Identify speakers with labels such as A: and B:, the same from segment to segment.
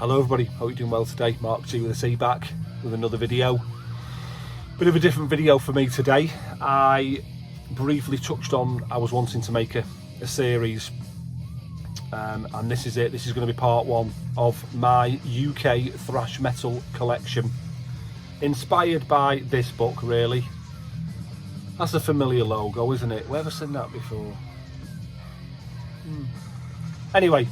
A: Hello everybody, hope you're doing well today. Marc G with a C back with another video. Bit of a different video for me today. I briefly touched on I was wanting to make a series and this is it. This is going to be part one of my UK thrash metal collection. Inspired by this book, really. That's a familiar logo, isn't it? Where have I seen that before? Anyway,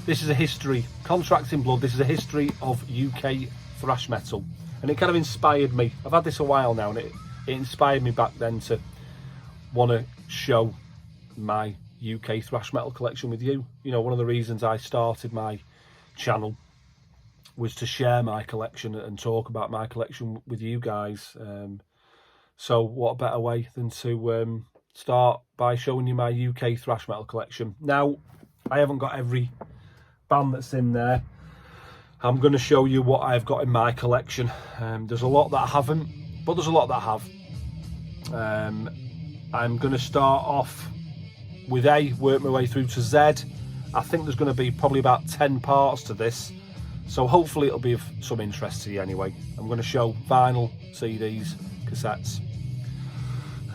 A: this is a history, Contracts in Blood, this is a history of UK thrash metal. And it kind of inspired me. I've had this a while now and it inspired me back then to want to show my UK thrash metal collection with you. You know, one of the reasons I started my channel was to share my collection and talk about my collection with you guys. So what a better way than to start by showing you my UK thrash metal collection. Now, I haven't got every band that's in there. I'm going to show you what I've got in my collection. There's a lot that I haven't, but there's a lot that I have. I'm going to start off with A, work my way through to Z. I think there's going to be probably about 10 parts to this, so hopefully it'll be of some interest to you anyway. I'm going to show vinyl, CDs, cassettes.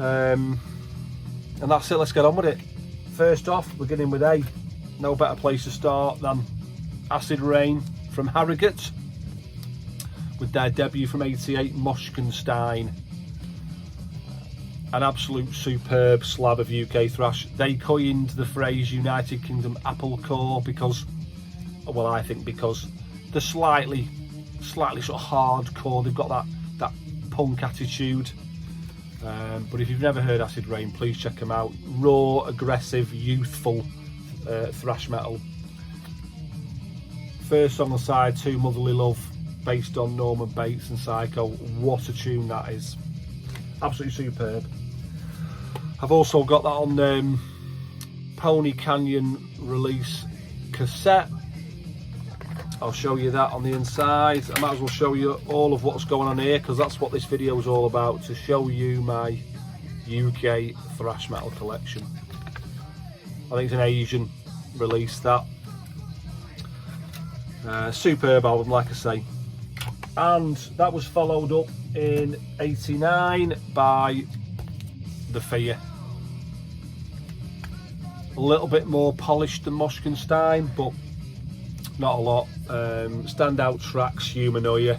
A: And that's it, let's get on with it. First off, we're beginning with A. No better place to start than Acid Rain from Harrogate with their debut from '88, Moshkenstein. An absolute superb slab of UK thrash. They coined the phrase United Kingdom Applecore because, well, I think because they're slightly sort of hardcore. They've got that punk attitude. But if you've never heard Acid Rain, please check them out. Raw, aggressive, youthful thrash metal. First song on side 2, Motherly Love, based on Norman Bates and Psycho. What a tune that is. Absolutely superb. I've also got that on Pony Canyon release cassette. I'll show you that on the inside. I might as well show you all of what's going on here because that's what this video is all about, to show you my UK thrash metal collection. I think it's an Asian release, that. Superb album, like I say. And that was followed up in '89 by The Fear. A little bit more polished than Moshkenstein, but not a lot. Standout tracks: Humanoia,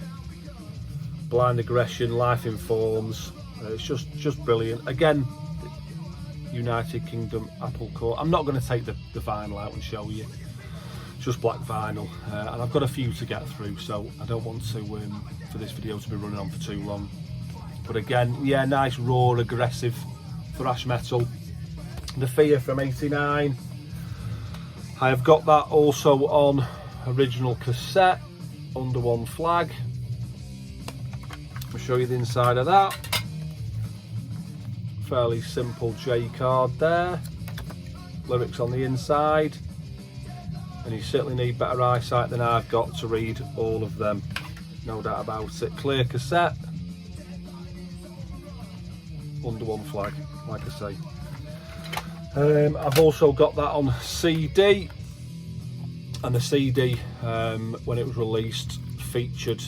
A: Blind Aggression, Life Informs. It's just brilliant. Again, United Kingdom Applecore. I'm not going to take the vinyl out and show you. It's just black vinyl, and I've got a few to get through, so I don't want to for this video to be running on for too long. But again, yeah, nice raw, aggressive thrash metal. The Fear from '89. I have got that also on original cassette, Under One Flag. I'll show you the inside of that. Fairly simple J card there. Lyrics on the inside. And you certainly need better eyesight than I've got to read all of them. No doubt about it. Clear cassette. Under One Flag, like I say. I've also got that on CD. And the CD, when it was released, featured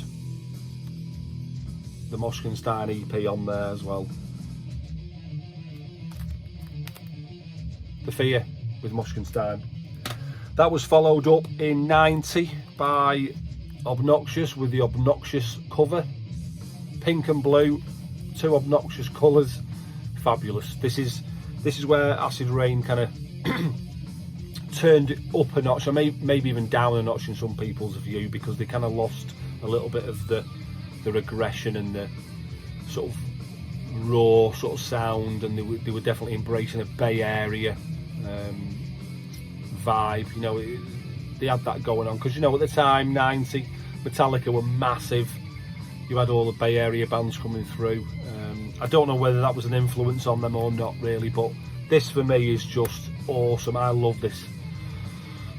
A: the Moshkenstein EP on there as well. The Fear with Moshkenstein. That was followed up in '90 by Obnoxious with the Obnoxious cover. Pink and blue, 2 obnoxious colours. Fabulous. This is where Acid Rain kind of turned it up a notch, or maybe even down a notch in some people's view, because they kind of lost a little bit of their aggression and the sort of raw sort of sound, and they were definitely embracing a Bay Area vibe. You know, they had that going on because, you know, at the time, '90, Metallica were massive. You had all the Bay Area bands coming through. I don't know whether that was an influence on them or not really, but this for me is just awesome. I love this.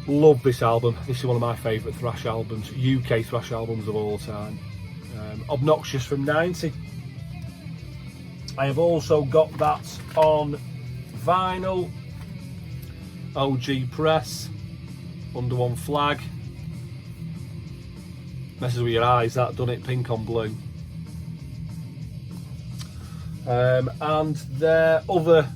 A: Love this album. This is one of my favourite thrash albums, UK thrash albums of all time. Obnoxious from '90. I have also got that on vinyl, OG press, Under One Flag. Messes with your eyes, that, done it, pink on blue. And their other,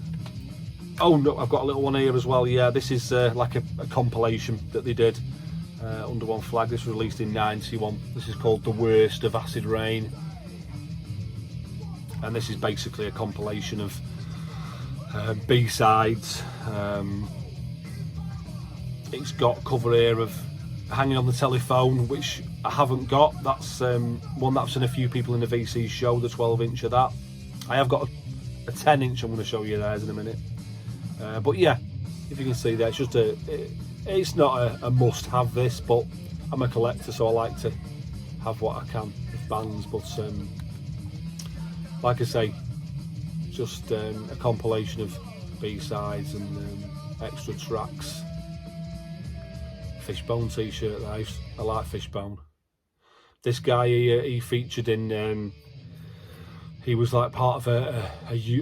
A: oh no, I've got a little one here as well. Yeah, this is like a compilation that they did under one flag. This was released in '91. This is called The Worst of Acid Rain, and this is basically a compilation of B-sides. It's got cover here of Hanging on the Telephone, which I haven't got. That's one that's in a few people in the VC show, the 12-inch of that. I have got a 10-inch I'm going to show you theirs in a minute. But yeah, if you can see there, it's just it's not a must-have this, but I'm a collector, so I like to have what I can of bands. But like I say, just a compilation of B-sides and extra tracks. Fishbone t-shirt, I like Fishbone. This guy, he featured in, he was like part of a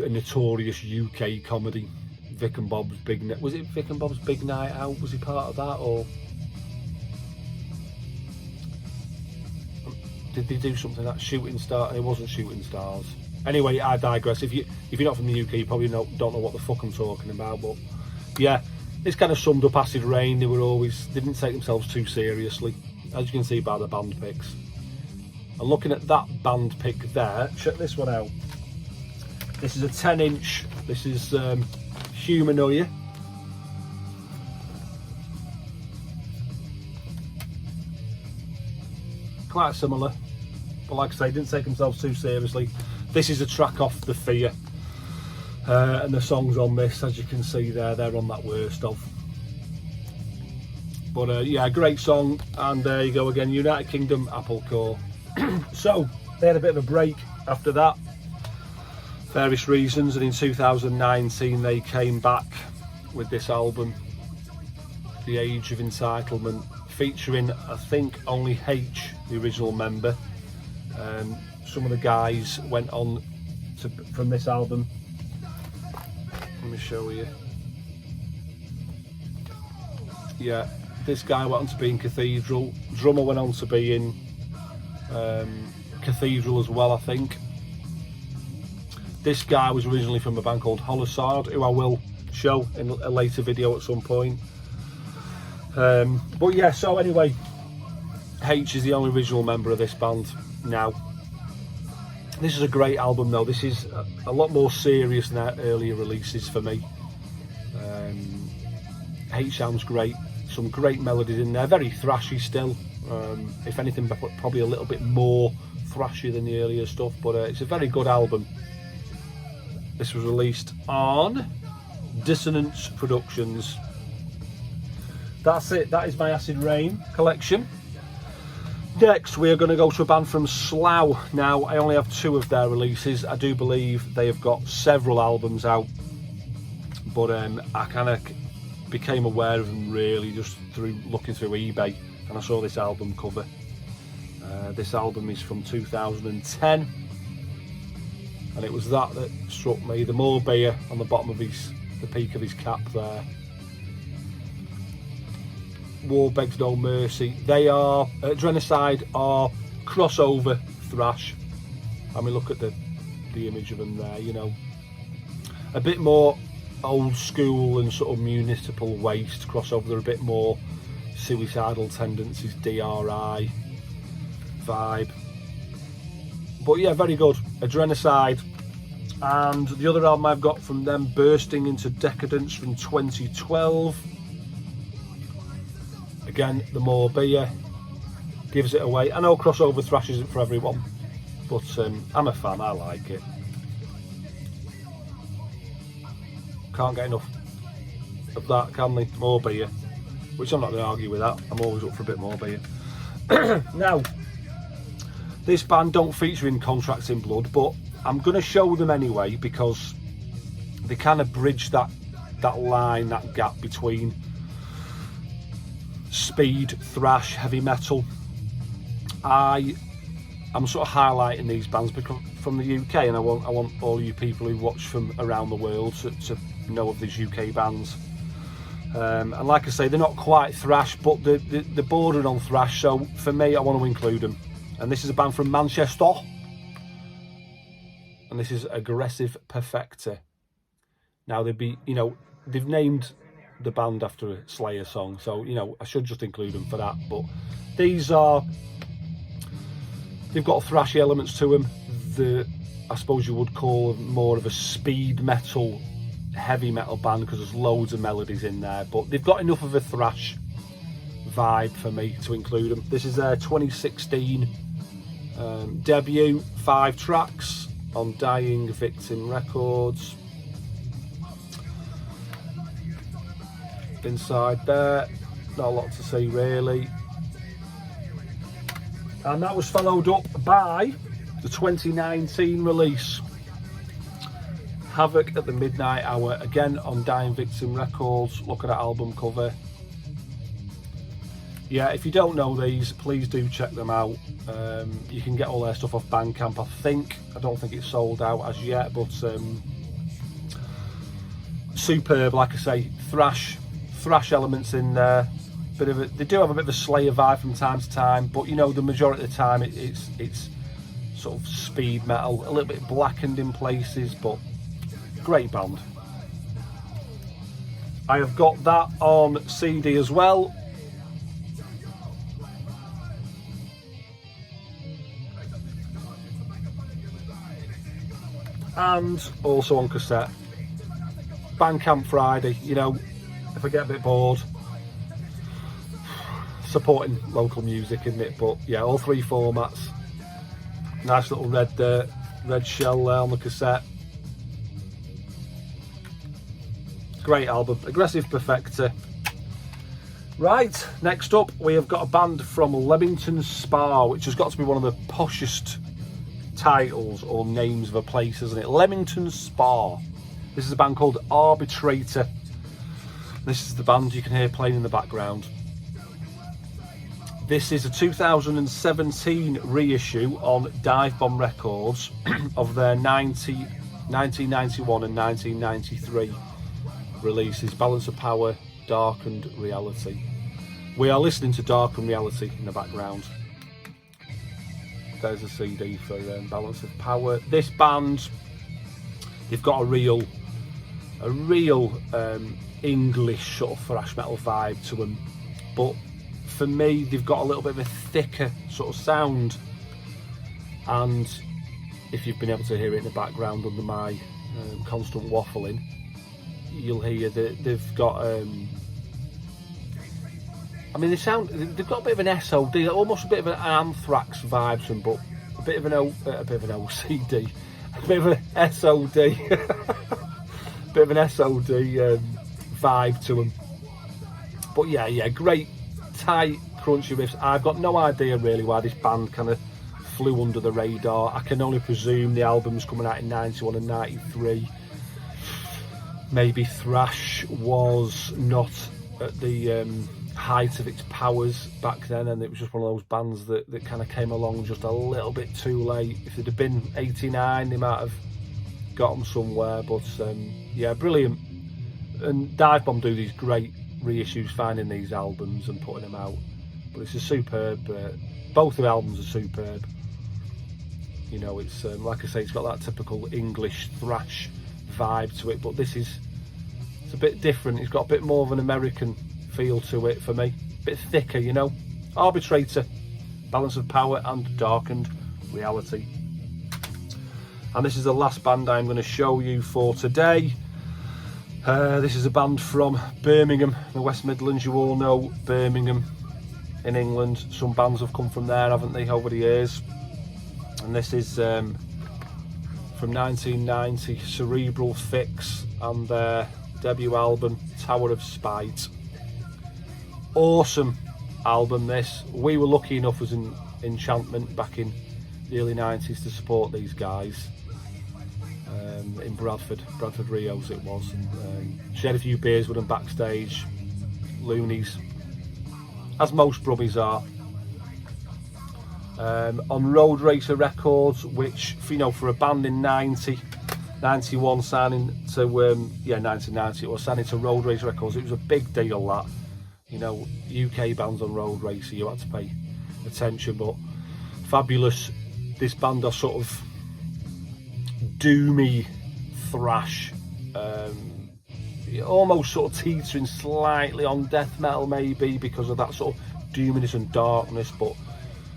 A: notorious UK comedy, Vic and Bob's Big Night. Was it Vic and Bob's Big Night Out? Was he part of that, or did they do something that Shooting Star? It wasn't Shooting Stars. Anyway, I digress. If you're not from the UK, you probably don't know what the fuck I'm talking about. But yeah, this kind of summed up Acid Rain. They didn't take themselves too seriously, as you can see by the band picks. And looking at that band pick there, check this one out. This is a 10-inch. This is Humanoia. Quite similar, but like I say, didn't take themselves too seriously. This is a track off The Fear, and the songs on this, as you can see there, they're on that Worst Of. But yeah, great song. And there you go again, United Kingdom, Apple Core. So they had a bit of a break after that, various reasons, and in 2019 they came back with this album, The Age of Entitlement, featuring, I think, only H, the original member. Some of the guys went on from this album. Let me show you. Yeah, this guy went on to be in Cathedral. Drummer went on to be in Cathedral as well, I think. This guy was originally from a band called Holosard, who I will show in a later video at some point. But yeah, so anyway, H is the only original member of this band now. This is a great album though. This is a lot more serious than our earlier releases for me. H sounds great, some great melodies in there, very thrashy still. If anything, probably a little bit more thrashy than the earlier stuff, but it's a very good album. This was released on Dissonance Productions. That's it, that is my Acid Rain collection. Next, we are going to go to a band from Slough. Now, I only have 2 of their releases. I do believe they have got several albums out, but I kind of became aware of them really just through looking through eBay, and I saw this album cover. This album is from 2010, and it was that struck me. The Moorbeer on the bottom of the peak of his cap there. War Begs No Mercy. They are, Genocide are crossover thrash. I mean, look at the image of them there, you know. A bit more old school and sort of municipal waste crossover. They're a bit more suicidal tendencies, DRI vibe. But yeah, very good. A Genocide. And the other album I've got from them, Bursting Into Decadence from 2012. Again, the Moorbeer gives it away. I know crossover thrash isn't for everyone, but I'm a fan, I like it. Can't get enough of that, can they? Moorbeer. Which I'm not going to argue with that. I'm always up for a bit more beer. Now, this band don't feature in Contracts in Blood, but I'm going to show them anyway because they kind of bridge that line, that gap between speed, thrash, heavy metal. I'm sort of highlighting these bands because from the UK, and I want all you people who watch from around the world to know of these UK bands. And like I say, they're not quite thrash, but they're bordering on thrash, so for me, I want to include them. And this is a band from Manchester, and this is Aggressive Perfector. Now they've named the band after a Slayer song, so I should just include them for that. But they've got thrashy elements to them. I suppose you would call them more of a speed metal, heavy metal band, because there's loads of melodies in there, but they've got enough of a thrash vibe for me to include them. This is their 2016 debut, 5 tracks on Dying Victim Records. Inside there, not a lot to see really. And that was followed up by the 2019 release, Havoc at the Midnight Hour, again on Dying Victim Records. Look at that album cover. Yeah, if you don't know these, please do check them out. You can get all their stuff off Bandcamp, I don't think it's sold out as yet, but superb. Like I say, thrash elements in there. They do have a bit of a Slayer vibe from time to time, but the majority of the time it's sort of speed metal, a little bit blackened in places, but great band. I have got that on CD as well. And also on cassette. Bandcamp Friday, if I get a bit bored, supporting local music, isn't it? But yeah, all 3 formats. Nice little red shell there on the cassette. Great album, Aggressive Perfector. Right, next up we have got a band from Leamington Spa, which has got to be one of the poshest titles or names of a place, isn't it? Leamington Spa. This is a band called Arbitrator. This is the band you can hear playing in the background. This is a 2017 reissue on Dive Bomb Records of their 1991 and 1993 releases, Balance of Power, Darkened Reality. We are listening to Darkened Reality in the background. There's a CD for Balance of Power. This band, they've got a real English sort of thrash metal vibe to them, but for me they've got a little bit of a thicker sort of sound, and if you've been able to hear it in the background under my constant waffling, you'll hear that they've got they've got a bit of an SOD, almost a bit of an Anthrax vibe to them, but a bit of an OCD, a bit of an SOD bit of an SOD vibe to them. But yeah, great tight crunchy riffs. I've got no idea really why this band kind of flew under the radar. I can only presume the album's coming out in 91 and 93. Maybe thrash was not at the height of its powers back then, and it was just one of those bands that kind of came along just a little bit too late. If it had been 89, they might have got them somewhere. But yeah, brilliant. And Dive Bomb do these great reissues, finding these albums and putting them out. But it's a superb, both of the albums are superb. It's like I say, it's got that typical English thrash vibe to it, but it's a bit different. It's got a bit more of an American feel to it for me, a bit thicker. Arbitrator, Balance of Power, and Darkened Reality. And this is the last band I'm going to show you for today. This is a band from Birmingham, the West Midlands. You all know Birmingham in England. Some bands have come from there, haven't they, over the years? And this is from 1990, Cerebral Fix, and their debut album, Tower of Spite. Awesome album this. We were lucky enough as an Enchantment back in the early 90s to support these guys in Bradford Rios it was, and shared a few beers with them backstage. Loonies, as most brummies are. On Road Racer Records, which for a band in 90, 91 signing to 1990 or signing to Road Race Records. It was a big deal, that, you know, UK bands on Road Race, so you had to pay attention. But fabulous. This band are sort of doomy thrash, almost sort of teetering slightly on death metal maybe, because of that sort of doominess and darkness, but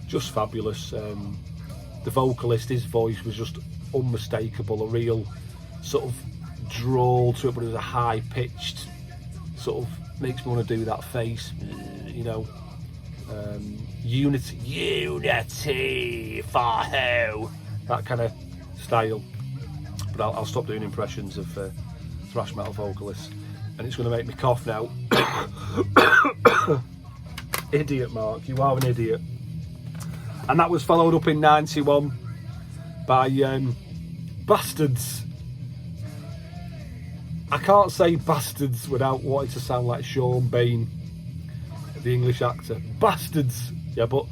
A: just fabulous. The vocalist, his voice was just unmistakable, a real sort of drawl to it, but it was a high pitched sort of, makes me want to do that face, you know. Unity for who, that kind of style. But I'll stop doing impressions of thrash metal vocalists, and it's going to make me cough now. Idiot, Mark, you are an idiot. And that was followed up in 91 by Bastards. I can't say Bastards without wanting to sound like Sean Bean, the English actor. Bastards, yeah, but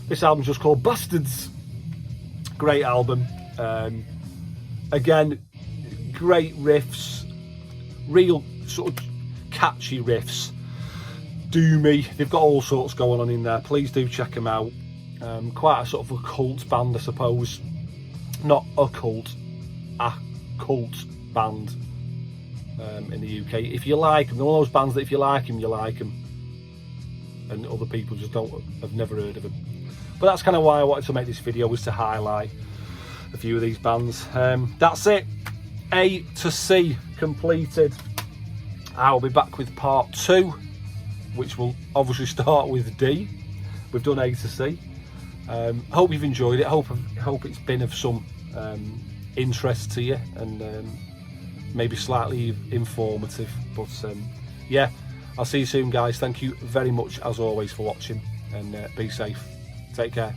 A: this album's just called Bastards. Great album. Again, great riffs, real sort of catchy riffs, doomy. They've got all sorts going on in there. Please do check them out. Quite a sort of a cult band, I suppose. Not a cult band in the UK. If you like them, they're one of those bands that if you like them, you like them, and other people just have never heard of them. But that's kind of why I wanted to make this video, was to highlight a few of these bands. That's it. A to C completed. I'll be back with part 2, which will obviously start with D. We've done A to C. Hope you've enjoyed it. Hope it's been of some interest to you, and maybe slightly informative. But yeah, I'll see you soon, guys. Thank you very much as always for watching, and be safe. Take care.